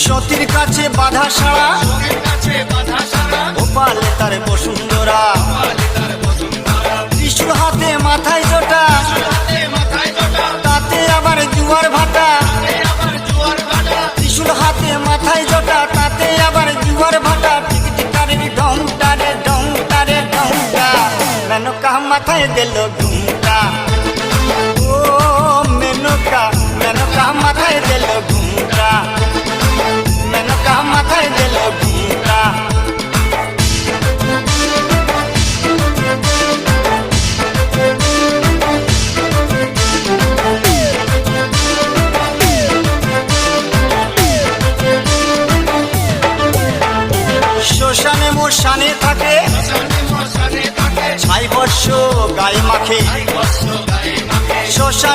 সতীর কাছে বাধা সারা গোপালে তার বসুন্ধরা ত্রিশূল হাতে মাথায় জোটা তাতে আবার জুয়ার ভাটা ত্রিশূল হাতে মাথায় জোটা তাতে আবার জুয়ার ভাটা টিকটিকারের ঢংটা রে ঢংটা রে ঢংটা মেনকা মাথায় দিল ঘুমটা ও মেনকা মেনকা মাথায় দিল ঘুমটা মেনকা মাথায় দিল ঘুমটা শ্মশানে মোশানে থাকে 6 বর্ষ গায়ে মাখে শ্মশান